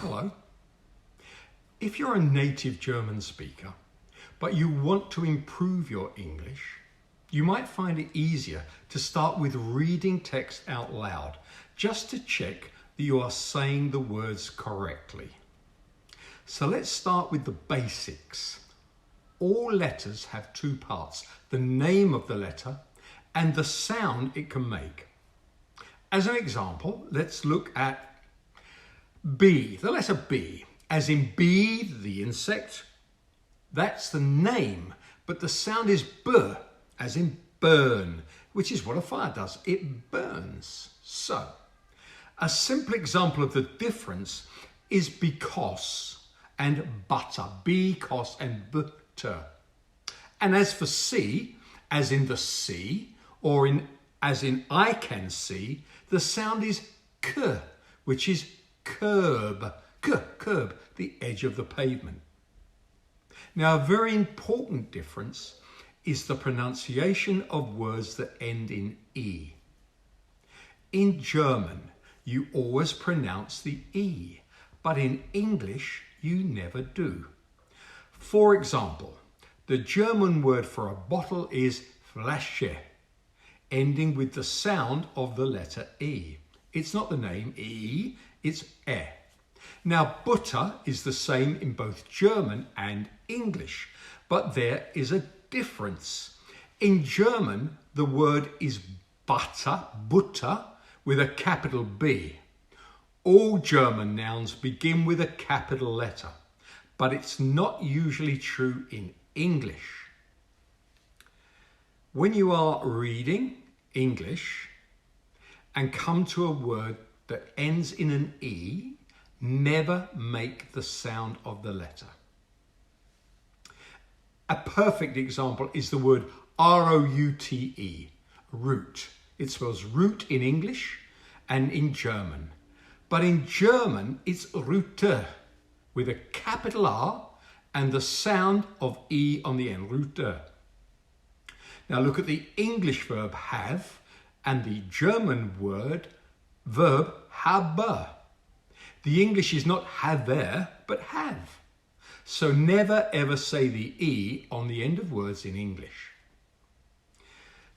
Hello. If you're a native German speaker, but you want to improve your English, you might find it easier to start with reading text out loud, just to check that you are saying the words correctly. So let's start with the basics. All letters have two parts, the name of the letter and the sound it can make. As an example, let's look at B, the letter B, as in bee, the insect. That's the name, but the sound is B, as in burn, which is what a fire does. It burns. So, a simple example of the difference is because and butter, because and butter. And as for see, as in the sea, or as in I can see, the sound is k, which is curb, curb, the edge of the pavement. Now, a very important difference is the pronunciation of words that end in E. In German, you always pronounce the E, but in English, you never do. For example, the German word for a bottle is Flasche, ending with the sound of the letter E. It's not the name E, it's E. Now, butter is the same in both German and English, but there is a difference. In German, the word is Butter, with a capital B. All German nouns begin with a capital letter, but it's not usually true in English. When you are reading English and come to a word that ends in an E, never make the sound of the letter. A perfect example is the word R-O-U-T-E, root. It spells root in English and in German. But in German, it's Rute, with a capital R and the sound of E on the end, Rute. Now look at the English verb have and the German verb habe. The English is not have, but have. So never ever say the E on the end of words in English.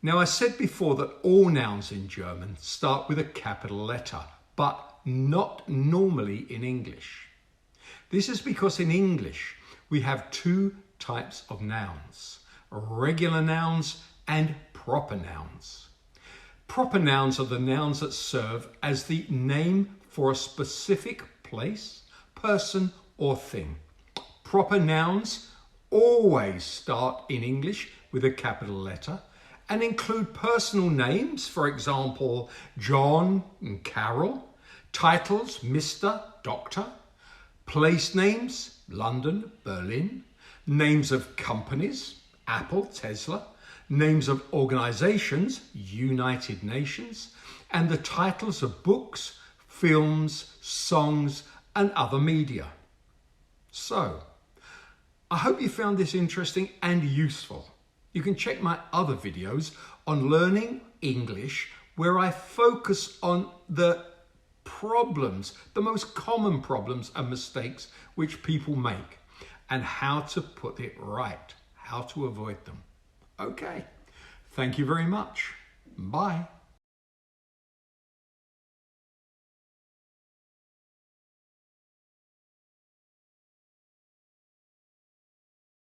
Now, I said before that all nouns in German start with a capital letter, but not normally in English. This is because in English we have two types of nouns, regular nouns and proper nouns. Proper nouns are the nouns that serve as the name for a specific place, person, or thing. Proper nouns always start in English with a capital letter and include personal names, for example, John and Carol, titles, Mr., Doctor, place names, London, Berlin, names of companies, Apple, Tesla, names of organizations, United Nations, and the titles of books, films, songs, and other media. So, I hope you found this interesting and useful. You can check my other videos on learning English where I focus on the problems, the most common problems and mistakes which people make and how to put it right, how to avoid them. Okay, thank you very much. Bye.